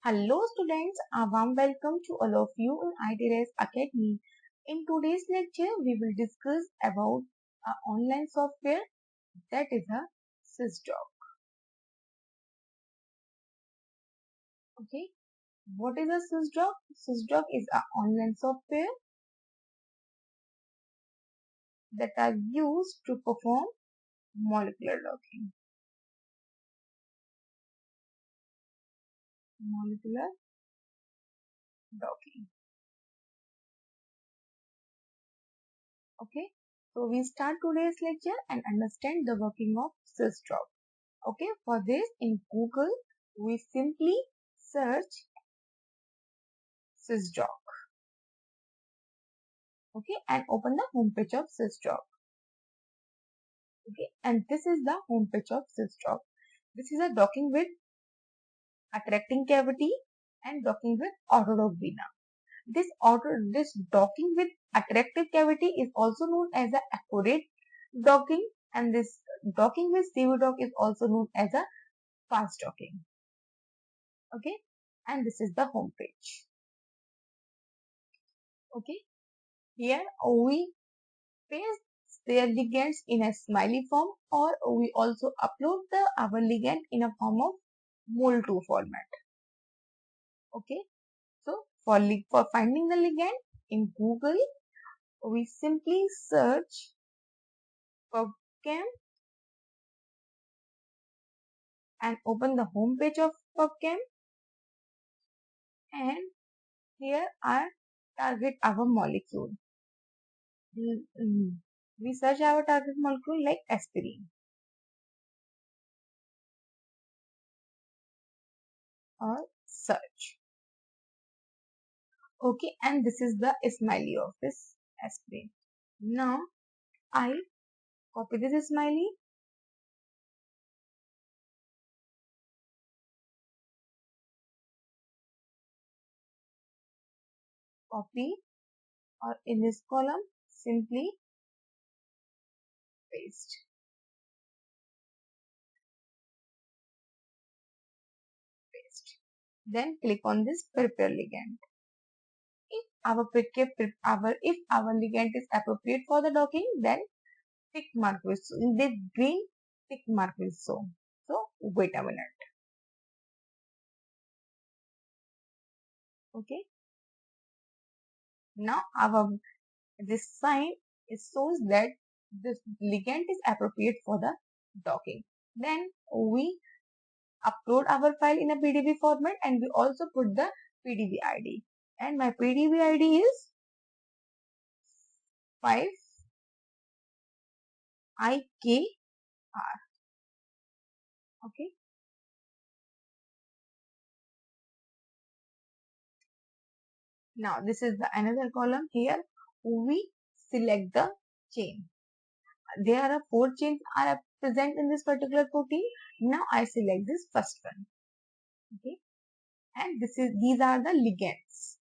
Hello students, a warm welcome to all of you in ITRS Academy. In today's lecture, we will discuss about an online software that is a SysDoc. Okay, what is a SysDoc? SysDoc is an online software that are used to perform molecular docking. Molecular docking. Okay, so we start today's lecture and understand the working of SysDoc. Okay, for this in Google, we simply search SysDoc. Okay, and open the home page of SysDoc. Okay, and this is the home page of SysDoc. This is a docking with attracting cavity and docking with Autodoc Vina. This docking with attractive cavity is also known as a accurate docking, and this docking with CVDoc is also known as a fast docking. Okay, and this is the home page. Okay, here we paste their ligands in a smiley form, or we also upload our ligand in a form of mol2 format. Okay, so for finding the ligand in Google, we simply search PubChem and open the home page of PubChem, and here I target our molecule. We search our target molecule like aspirin or search. Okay, and this is the smiley of this aspirin. Now I copy this smiley, copy, or in this column simply paste. Then click on this prepare ligand. If if our ligand is appropriate for the docking, then tick mark will show. The green tick mark will show. So wait a minute. Okay. Now this sign shows that this ligand is appropriate for the docking. Then we upload our file in a PDB format, and we also put the PDB ID. And my PDB ID is 5IKR. Okay. Now this is the another column. Here we select the chain. There are 4 chains are present in this particular protein. Now I select this first one. Okay. And these are the ligands.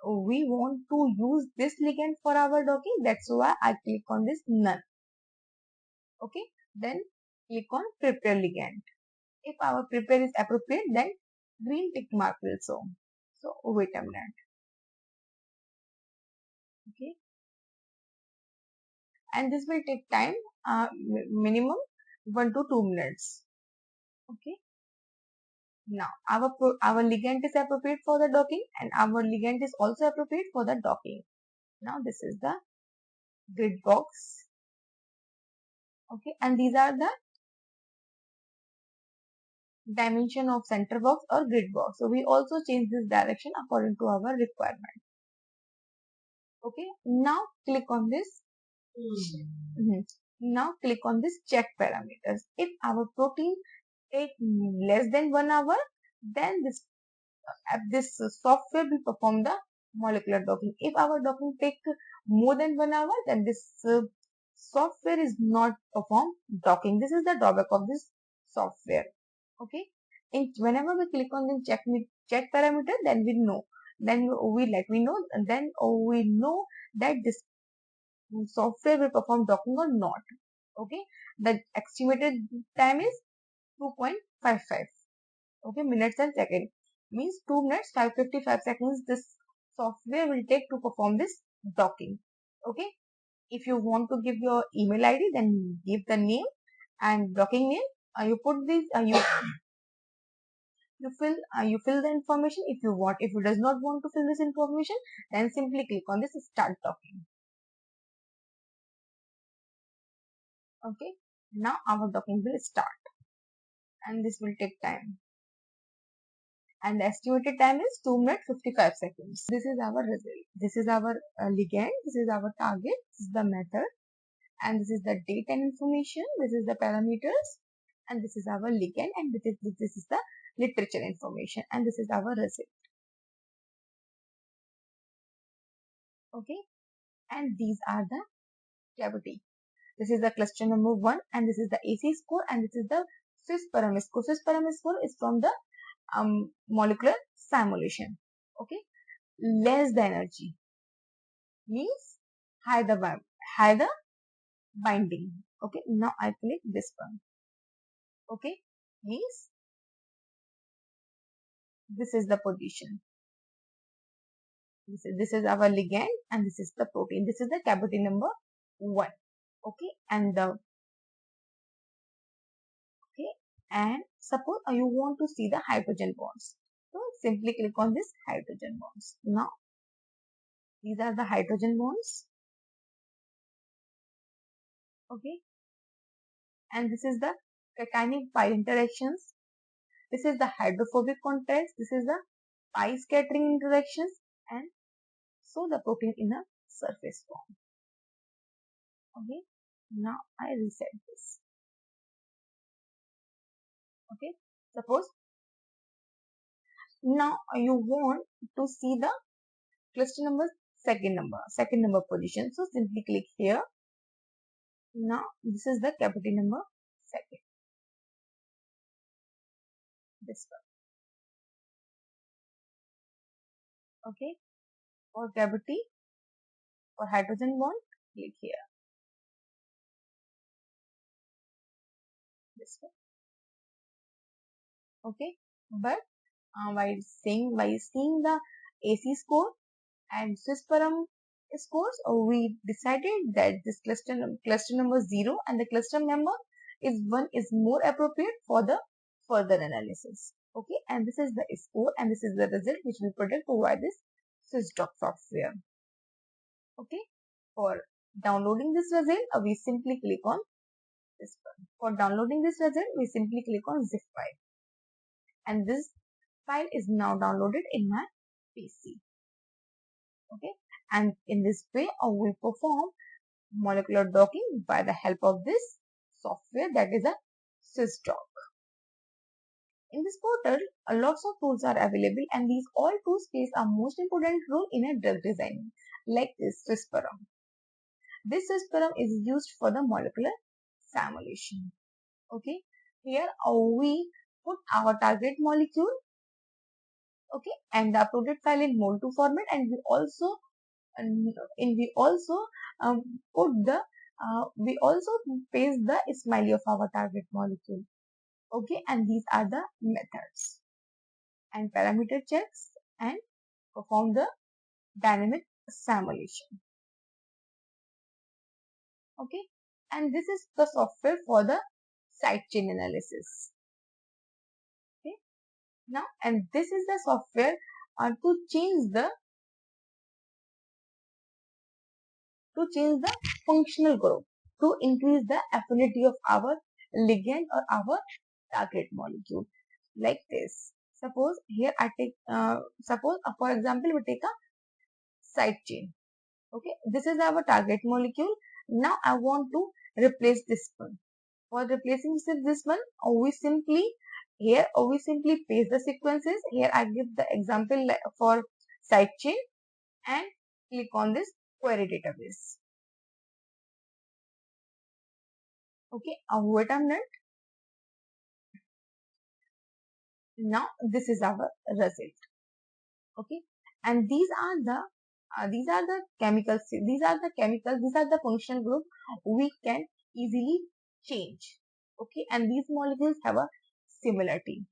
We want to use this ligand for our docking. That's why I click on this none. Okay. Then click on prepare ligand. If our prepare is appropriate, then green tick mark will show. So wait a minute. Okay. And this will take time, minimum 1 to 2 minutes. Okay. Now our ligand is appropriate for the docking, and our ligand is also appropriate for the docking. Now this is the grid box. Okay, and these are the dimension of center box or grid box. So we also change this direction according to our requirement. Okay, now click on this. Now click on this check parameters. If our protein take less than 1 hour, then this software will perform the molecular docking. If our docking take more than 1 hour, then this software is not perform docking. This is the drawback of this software. Okay. Whenever we click on the check parameter, then we know. Then we know that this software will perform docking or not. Okay. The estimated time is 2.55. Okay, minutes and seconds. means 2 minutes 555 seconds this software will take to perform this docking. Okay, if you want to give your email ID, then give the name and docking name. You put this you fill the information if you want. If you does not want to fill this information, then simply click on this start docking. Okay, now our docking will start and this will take time, and the estimated time is 2 minutes 55 seconds. This is our result. This is our ligand. This is our target. This is the method, and this is the date and information. This is the parameters, and this is our ligand, and this is the literature information, and this is our result. Okay, and these are the cavity. This is the cluster number 1, and this is the AC score, and this is the Swiss Param score. Swiss Param score is from the molecular simulation. Okay, less the energy means high the binding. Okay, now I click this one. Okay, means this is the position. This is our ligand, and this is the protein. This is the cavity number 1. Okay, and and suppose you want to see the hydrogen bonds. So simply click on this hydrogen bonds. Now these are the hydrogen bonds. Okay, and this is the cationic pi interactions. This is the hydrophobic contacts. This is the pi scattering interactions, and so the protein in a surface form. Okay, now I reset this. Okay, suppose now you want to see the cluster number second number position. So simply click here. Now this is the cavity number second. This one. Okay, for cavity for hydrogen bond, click here. This one. Okay, but while seeing the AC score and Swiss Param scores, we decided that this cluster number 0 and the cluster number is 1 is more appropriate for the further analysis. Okay, and this is the score, and this is the result which we predict via this SwissDoc software. Okay, for downloading this result, we simply click on this one. For downloading this result, we simply click on zip file, and this file is now downloaded in my PC. Okay, and in this way we perform molecular docking by the help of this software, that is a SwissDoc. In this portal, lots of tools are available, and these all tools plays a most important role in a drug design, like this Swiss Param. This Swiss Param is used for the molecular simulation. Okay, here we put our target molecule. Okay, and the uploaded file in Mol2 format, and we also put the we also paste the smiley of our target molecule. Okay, and these are the methods and parameter checks and perform the dynamic simulation. Okay, and this is the software for the side chain analysis. Okay, now and this is the software to change the functional group, to increase the affinity of our ligand or our target molecule, like this. Suppose here I take for example we take a side chain. Okay, this is our target molecule. Now I want to replace this one. For replacing this one, we simply paste the sequences. Here I give the example for side chain and click on this query database. Okay, wait a minute. Now this is our result. Okay, and these are the chemicals. These are the functional group we can easily change. Okay, and these molecules have a similarity.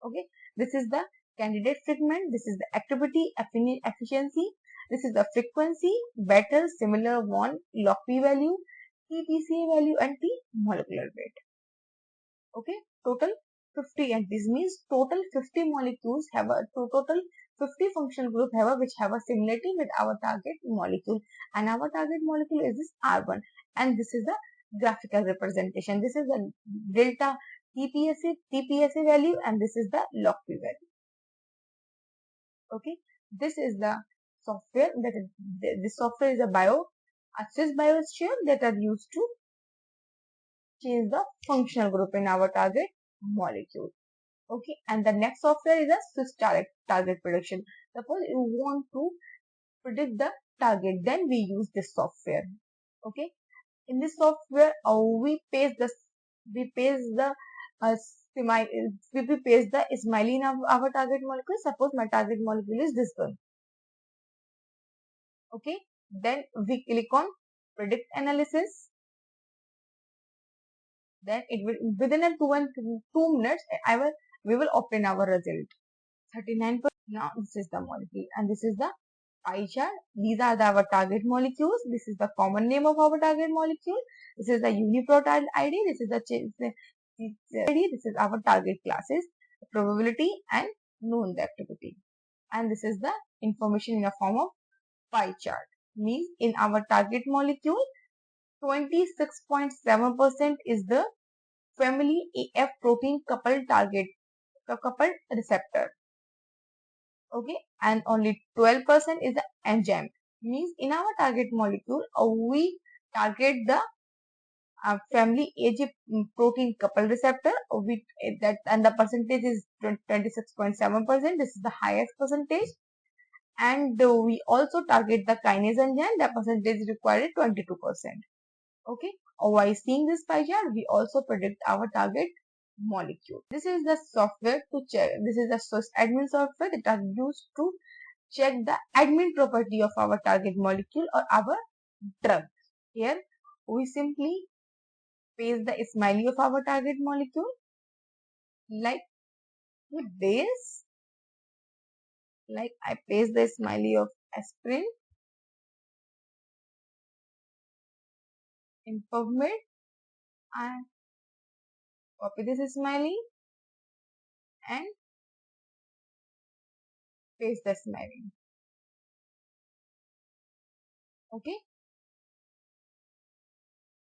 Okay, this is the candidate fragment. This is the activity efficiency. This is the frequency, better, similar, one, log P value, TPCA value, and T molecular weight. Okay, total 50, and this means total 50 molecules have a total 50 functional group which have a similarity with our target molecule, and our target molecule is this R1, and this is the graphical representation. This is the delta TPSA value, and this is the log P value. Okay, this is the software that is, this software is a Swiss biosphere that are used to change the functional group in our target molecule. Okay, and the next software is a Swiss target prediction. Suppose you want to predict the target, then we use this software. Okay, in this software, we paste the uh, we paste the smiley in our target molecule. Suppose my target molecule is this one. Okay, then we click on predict analysis. Then it will within a 2 minutes we will obtain our result. 39%. Now this is the molecule, and this is the pie chart. These are our target molecules. This is the common name of our target molecule. This is the UniProt ID. This is the ID. This is our target classes, probability, and known activity. And this is the information in a form of pie chart. Means in our target molecule, 26.7% is the family AF protein coupled receptor. Okay, and only 12% is the enzyme. Means in our target molecule, we target the family AG protein coupled receptor, with that, and the percentage is 26.7%. This is the highest percentage. And we also target the kinase enzyme. The percentage required is 22%. Okay, while seeing this pie chart, we also predict our target molecule. This is the software to check. This is the admin software that are used to check the admin property of our target molecule or our drug. Here, we simply paste the smiley of our target molecule like with this. Like I paste the smiley of aspirin in PubMed. I copy this smiley and paste the smiley. Okay.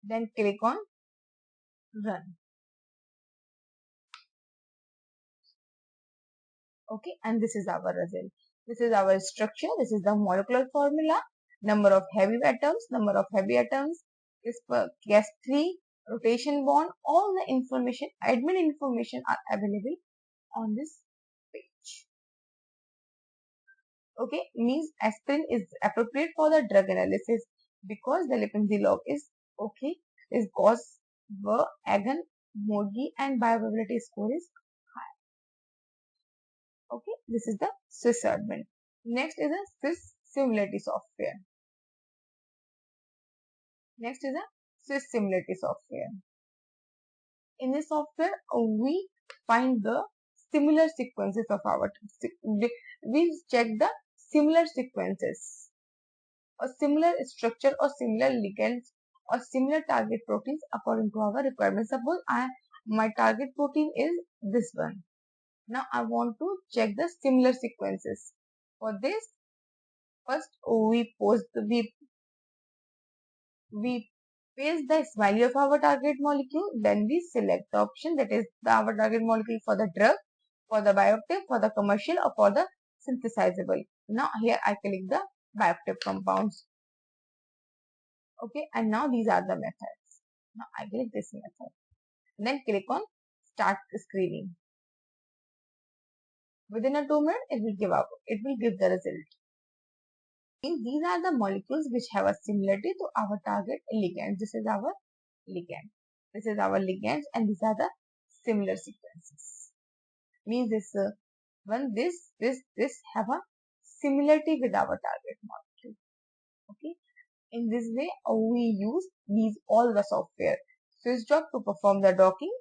Then click on run. Okay, and this is our result. This is our structure. This is the molecular formula. Number of heavy atoms, is gas 3, rotation bond. All the information, admin information are available on this page. Okay, means aspirin is appropriate for the drug analysis because the Lipinski log is okay. Is Gauss, Agan, Morgi, and bioavailability score is high. Okay, this is the Swiss admin. Next is a Swiss similarity software. Next is a Swiss similarity software. In this software, we find the similar sequences of our. We check the similar sequences, or similar structure, or similar ligands, or similar target proteins according to our requirements. Suppose my target protein is this one. Now I want to check the similar sequences. For this, first we paste the smiley of our target molecule. Then we select the option that is our target molecule for the drug, for the bioactive, for the commercial, or for the synthesizable. Now here I click the bioactive compounds. Okay, and now these are the methods. Now I click this method. Then click on start screening. Within a 2 minutes, it will give the result. These are the molecules which have a similarity to our target ligand. This is our ligand. This is our ligand, and these are the similar sequences. Means this one, this have a similarity with our target molecule. Okay. In this way, we use all the software. SwissDoc to perform the docking,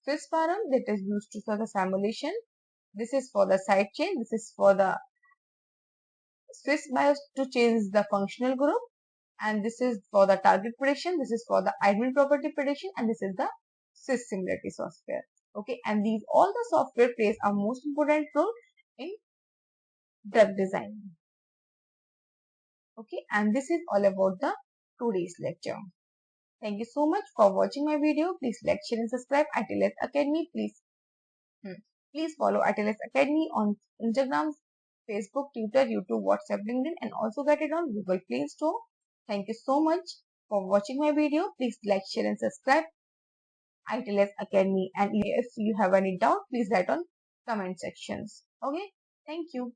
SwissParam that is used for the simulation, This is for the side chain. This is for the Swiss BIOS to change the functional group. And this is for the target prediction. This is for the admin property prediction. And this is the Swiss similarity software. Okay. And these all the software plays a most important role in drug design. Okay. And this is all about the today's lecture. Thank you so much for watching my video. Please like, share and subscribe ITLS Academy. Please follow ITLS Academy on Instagram, Facebook, Twitter, YouTube, WhatsApp, LinkedIn, and also get it on Google Play Store. Thank you so much for watching my video. Please like, share and subscribe ITLS Academy. And if you have any doubt, please write on comment sections. Okay. Thank you.